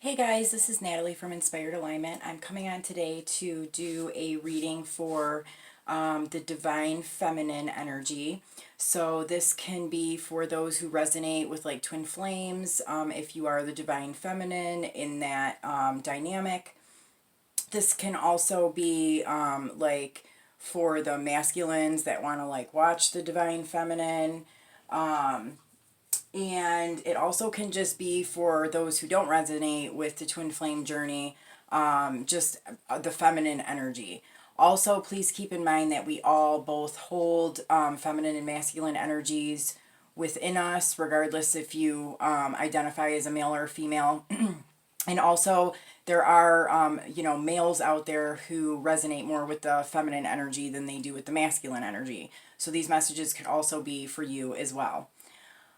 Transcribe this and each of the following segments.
Hey guys, this is Natalie from Inspired Alignment. I'm coming on today to do a reading for the Divine Feminine energy. So this can be for those who resonate with like twin flames, if you are the Divine Feminine in that dynamic. This can also be like for the masculines that want to like watch the Divine Feminine. And it also can just be for those who don't resonate with the twin flame journey, just the feminine energy. Also, please keep in mind that we all both hold feminine and masculine energies within us, regardless if you identify as a male or female. And also, there are, males out there who resonate more with the feminine energy than they do with the masculine energy. So these messages could also be for you as well.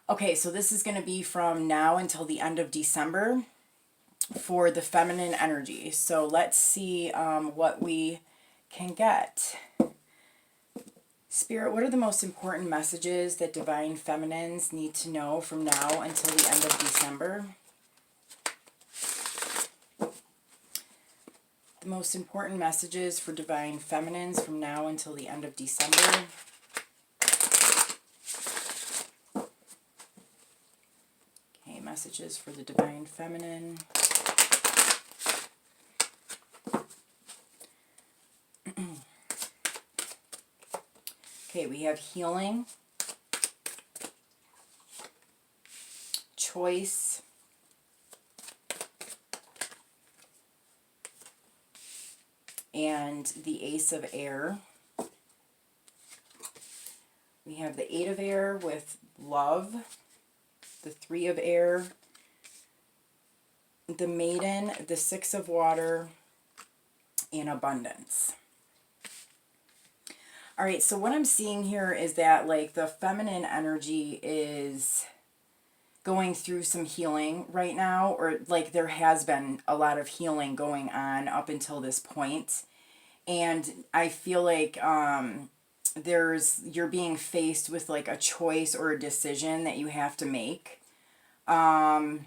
Okay, so this is going to be from now until the end of December for the feminine energy. So let's see what we can get. Spirit, what are the most important messages that Divine Feminines need to know from now until the end of December? The most important messages for Divine Feminines from now until the end of December. Messages for the Divine Feminine. Okay, we have healing, choice, and the Ace of Air. We have the Eight of Air with love, the Three of Air, the Maiden, the Six of Water, and abundance. All right, so what I'm seeing here is that like the feminine energy is going through some healing right now, or like there has been a lot of healing going on up until this point. And I feel like you're being faced with like a choice or a decision that you have to make. I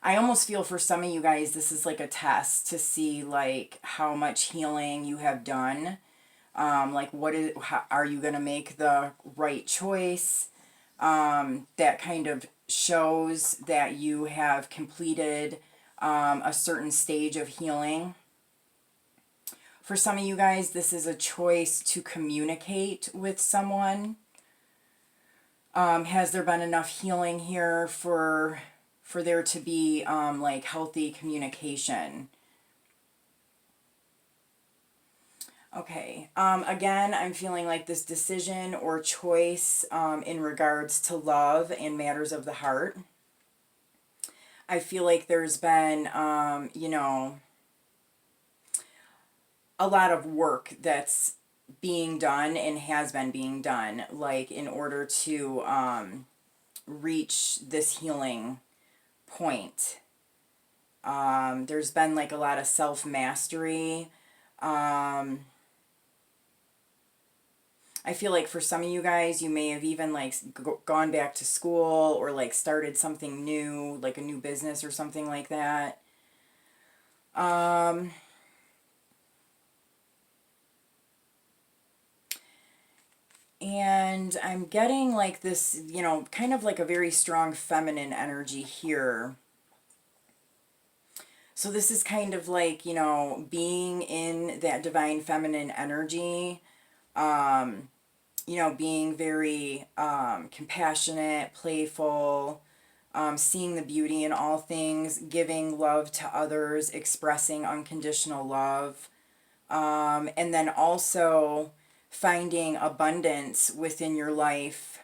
almost feel for some of you guys this is like a test to see like how much healing you have done. Like are you going to make the right choice? That kind of shows that you have completed a certain stage of healing. For some of you guys, this is a choice to communicate with someone. Has there been enough healing here for there to be like healthy communication? Okay, again, I'm feeling like this decision or choice in regards to love and matters of the heart. I feel like there's been, a lot of work that's being done and has been being done, like in order to reach this healing point. There's been like a lot of self-mastery. I feel like for some of you guys, you may have even like gone back to school or like started something new, like a new business or something like that. And I'm getting like this, kind of like a very strong feminine energy here. So this is kind of like, being in that divine feminine energy, being very compassionate, playful, seeing the beauty in all things, giving love to others, expressing unconditional love, and then also finding abundance within your life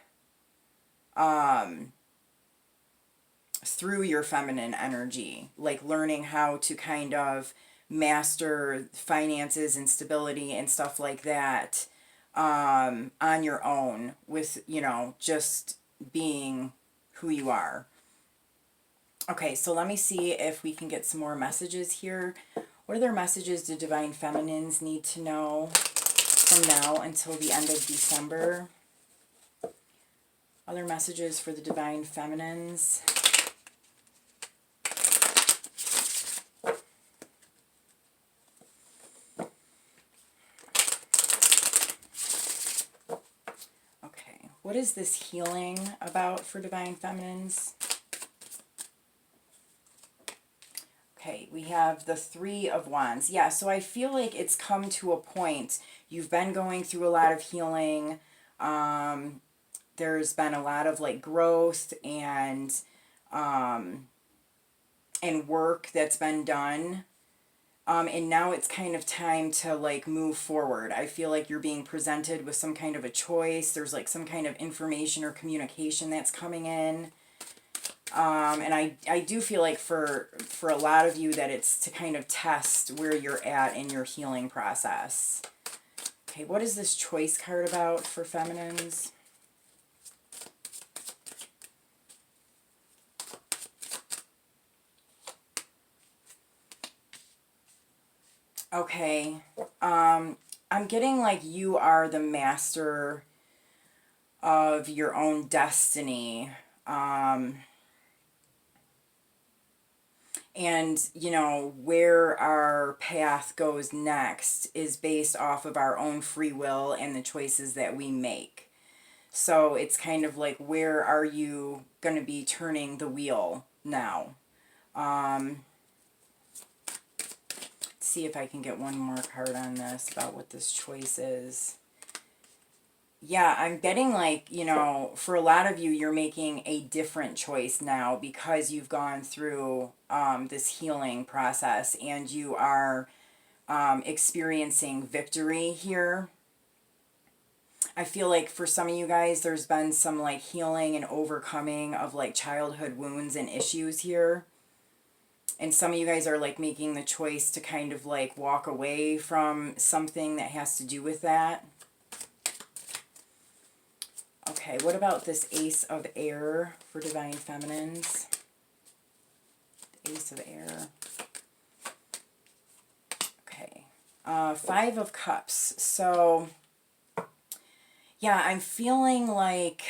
through your feminine energy, like learning how to kind of master finances and stability and stuff like that on your own with, just being who you are. Okay, so let me see if we can get some more messages here. What other messages do Divine Feminines need to know from now until the end of December? Other messages for the Divine Feminines. What is this healing about for Divine Feminines? Okay, we have the Three of Wands. Yeah, so I feel like it's come to a point. You've been going through a lot of healing. There's been a lot of like growth and work that's been done. And now it's kind of time to like move forward. I feel like you're being presented with some kind of a choice. There's like some kind of information or communication that's coming in. And I do feel like for a lot of you that it's to kind of test where you're at in your healing process. Okay, what is this choice card about for feminines? Okay, I'm getting like you are the master of your own destiny. And, you know, where our path goes next is based off of our own free will and the choices that we make. So it's kind of like, where are you going to be turning the wheel now? See if I can get one more card on this about what this choice is. Yeah, I'm getting like, you know, for a lot of you, you're making a different choice now because you've gone through this healing process and you are experiencing victory here. I feel like for some of you guys, there's been some like healing and overcoming of like childhood wounds and issues here. And some of you guys are like making the choice to kind of like walk away from something that has to do with that. Okay, what about this Ace of Air for Divine Feminines? Ace of Air. Okay. Five of Cups. So, yeah, I'm feeling like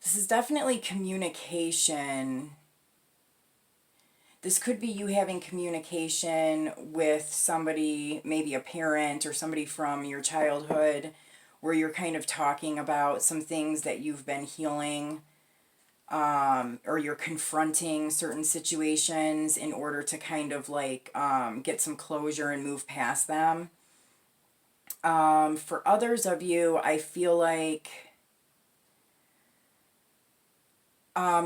this is definitely communication. This could be you having communication with somebody, maybe a parent or somebody from your childhood, where you're kind of talking about some things that you've been healing, or you're confronting certain situations in order to kind of like get some closure and move past them. For others of you, I feel like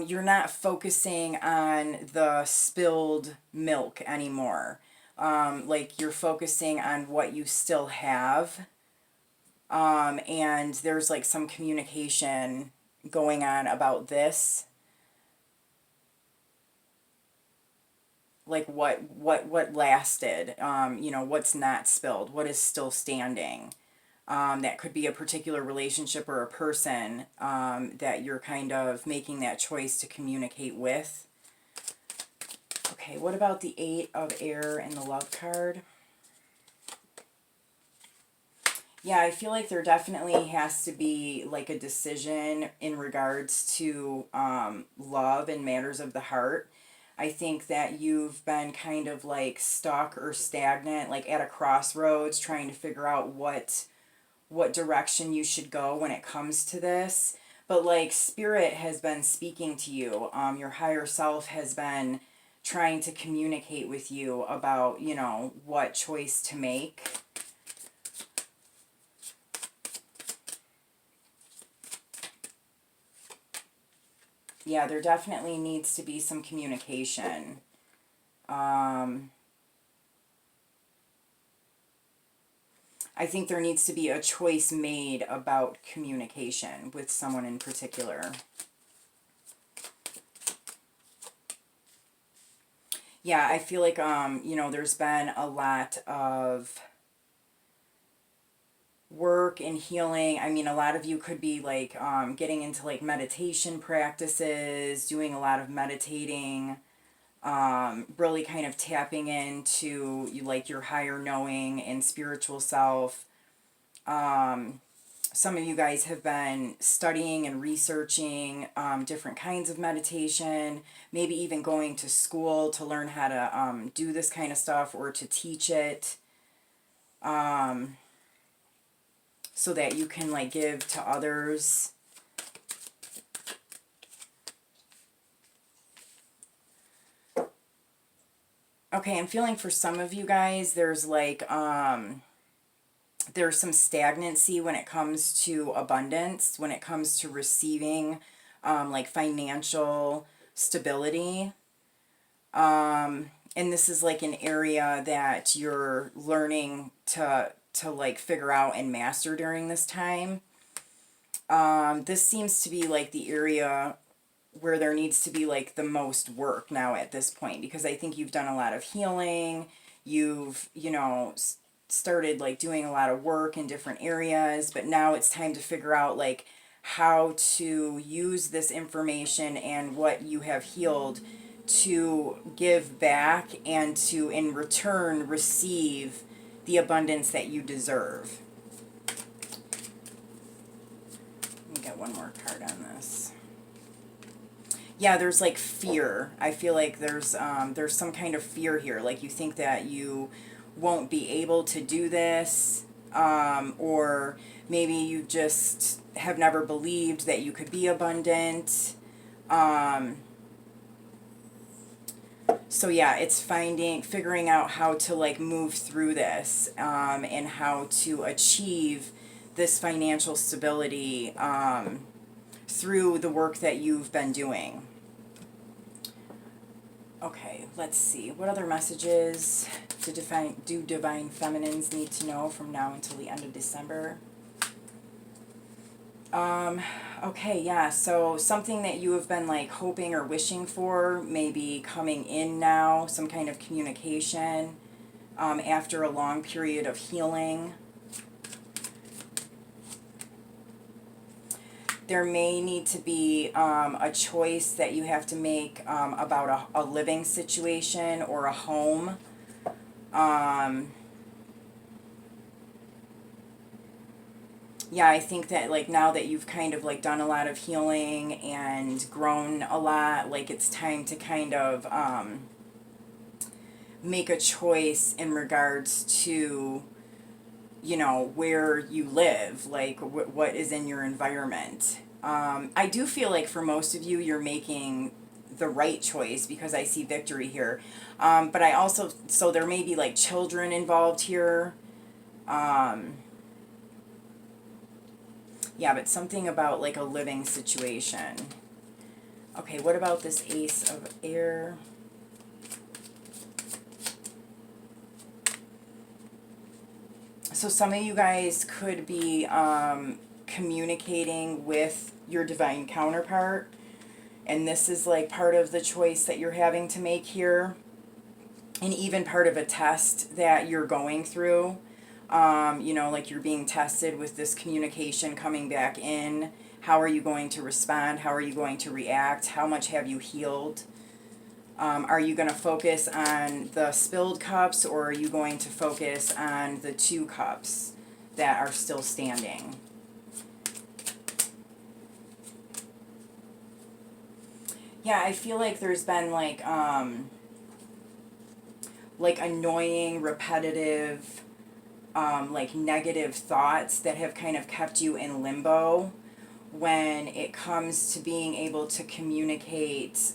you're not focusing on the spilled milk anymore. Like you're focusing on what you still have. And there's like some communication going on about this. Like what lasted, you know, what's not spilled, what is still standing. That could be a particular relationship or a person that you're kind of making that choice to communicate with. Okay, what about the Eight of Air and the Love card? Yeah, I feel like there definitely has to be like a decision in regards to love and matters of the heart. I think that you've been kind of like stuck or stagnant, like at a crossroads, trying to figure out what direction you should go when it comes to this. But like Spirit has been speaking to you. Your higher self has been trying to communicate with you about, you know, what choice to make. Yeah, there definitely needs to be some communication. I think there needs to be a choice made about communication with someone in particular. Yeah, I feel like, you know, there's been a lot of work and healing. I mean, a lot of you could be like getting into like meditation practices, doing a lot of meditating, really kind of tapping into like your higher knowing and spiritual self. Some of you guys have been studying and researching different kinds of meditation, maybe even going to school to learn how to do this kind of stuff or to teach it. so that you can like give to others. Okay, I'm feeling for some of you guys, there's like, there's some stagnancy when it comes to abundance, when it comes to receiving, like financial stability. And this is like an area that you're learning to like figure out and master during this time. This seems to be like the area where there needs to be like the most work now at this point, because I think you've done a lot of healing. You've, you know, started like doing a lot of work in different areas, but now it's time to figure out like how to use this information and what you have healed to give back and to in return receive the abundance that you deserve. Let me get one more card on this. Yeah, there's like fear. I feel like there's some kind of fear here. Like you think that you won't be able to do this, or maybe you just have never believed that you could be abundant. So yeah, it's figuring out how to like move through this, and how to achieve this financial stability, through the work that you've been doing. Okay, let's see. What other messages do Divine Feminines need to know from now until the end of December? Okay, yeah, so something that you have been like hoping or wishing for may be coming in now, some kind of communication, after a long period of healing. There may need to be a choice that you have to make about a living situation or a home. Yeah, I think that like now that you've kind of like done a lot of healing and grown a lot, like it's time to kind of make a choice in regards to, you know, where you live, like what is in your environment. I do feel like for most of you, you're making the right choice because I see victory here. But I also, so there may be like children involved here. Yeah, but something about like a living situation. Okay, what about this Ace of Air? So some of you guys could be communicating with your divine counterpart, and this is like part of the choice that you're having to make here, and even part of a test that you're going through. You know, like you're being tested with this communication coming back in. How are you going to respond? How are you going to react? How much have you healed? Are you going to focus on the spilled cups, or are you going to focus on the 2 cups that are still standing? Yeah, I feel like there's been like annoying, repetitive, like negative thoughts that have kind of kept you in limbo when it comes to being able to communicate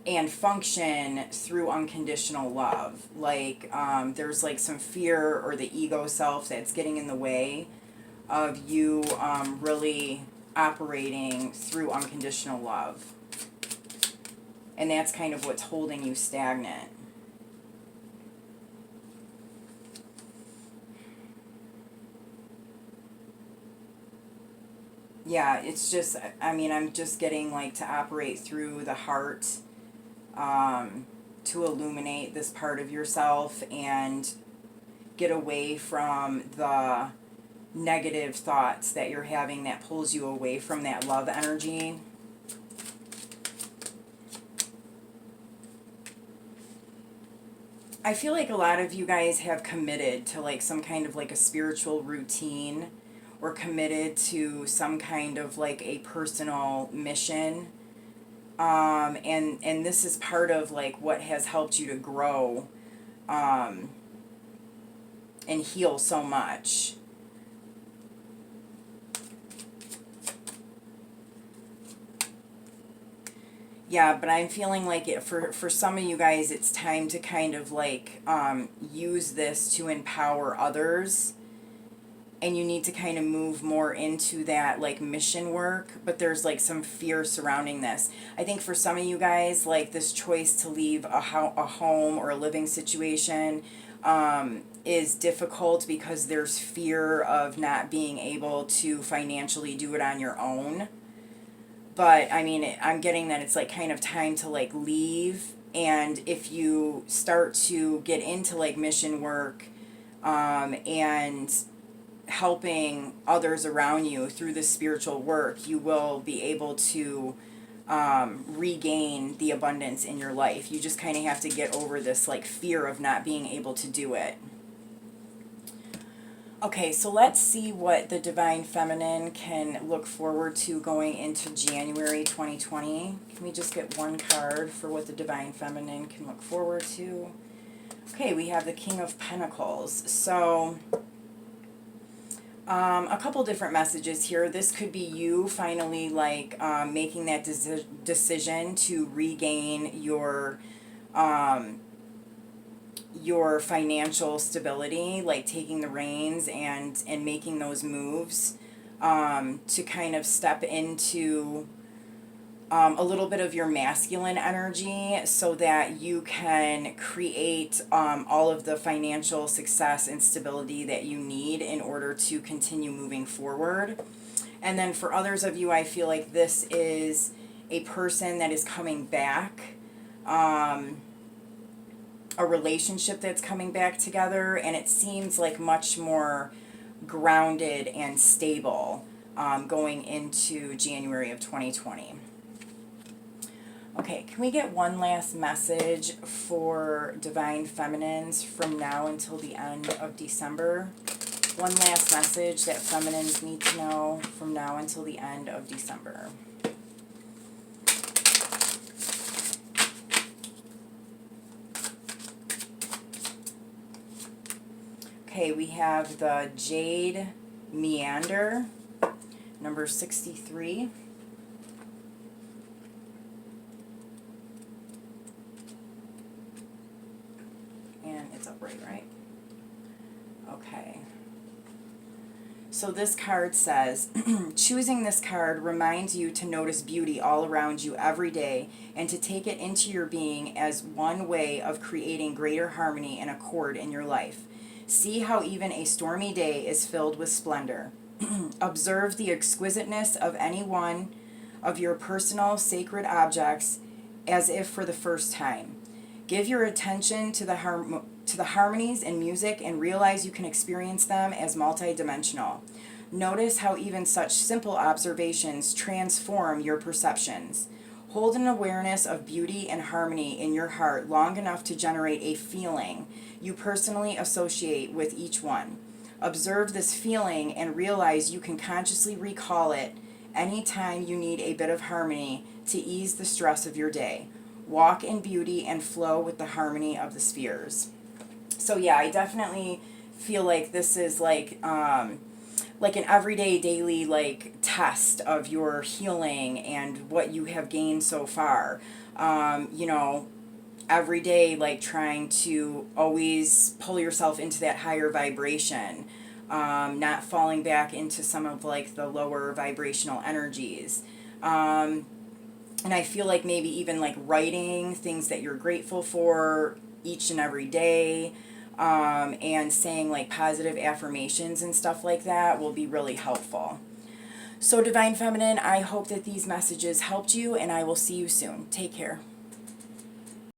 and function through unconditional love. Like there's like some fear or the ego self that's getting in the way of you really operating through unconditional love. And that's kind of what's holding you stagnant. Yeah, it's just, I mean, I'm just getting like to operate through the heart, to illuminate this part of yourself and get away from the negative thoughts that you're having that pulls you away from that love energy. I feel like a lot of you guys have committed to like some kind of like a spiritual routine, or committed to some kind of like a personal mission. And this is part of like what has helped you to grow and heal so much. Yeah, but I'm feeling like it for some of you guys, it's time to kind of like use this to empower others, and you need to kind of move more into that like mission work, but there's like some fear surrounding this. I think for some of you guys, like this choice to leave a home or a living situation is difficult because there's fear of not being able to financially do it on your own. But I mean, I'm getting that it's like kind of time to like leave. And if you start to get into like mission work and helping others around you through this spiritual work, you will be able to regain the abundance in your life. You just kind of have to get over this like fear of not being able to do it. Okay, so let's see what the Divine Feminine can look forward to going into January 2020. Can we just get one card for what the Divine Feminine can look forward to? Okay, we have the King of Pentacles. So, a couple different messages here. This could be you finally like making that decision to regain your financial stability, like taking the reins and making those moves to kind of step into a little bit of your masculine energy so that you can create all of the financial success and stability that you need in order to continue moving forward. And then for others of you, I feel like this is a person that is coming back, a relationship that's coming back together, and it seems like much more grounded and stable going into January of 2020. Okay, can we get one last message for Divine Feminines from now until the end of December? One last message that feminines need to know from now until the end of December. Okay, we have the Jade Meander, number 63. And it's upright, right? Okay. So this card says, choosing this card reminds you to notice beauty all around you every day and to take it into your being as one way of creating greater harmony and accord in your life. See how even a stormy day is filled with splendor. Observe the exquisiteness of any one of your personal sacred objects as if for the first time. Give your attention to the harmonies in music and realize you can experience them as multidimensional. Notice how even such simple observations transform your perceptions. Hold an awareness of beauty and harmony in your heart long enough to generate a feeling you personally associate with each one. Observe this feeling and realize you can consciously recall it anytime you need a bit of harmony to ease the stress of your day. Walk in beauty and flow with the harmony of the spheres. So yeah, I definitely feel like this is like an everyday, daily like test of your healing and what you have gained so far. Every day, like trying to always pull yourself into that higher vibration, not falling back into some of like the lower vibrational energies. And I feel like maybe even like writing things that you're grateful for each and every day, and saying like positive affirmations and stuff like that will be really helpful. So Divine Feminine, I hope that these messages helped you, and I will see you soon. Take care.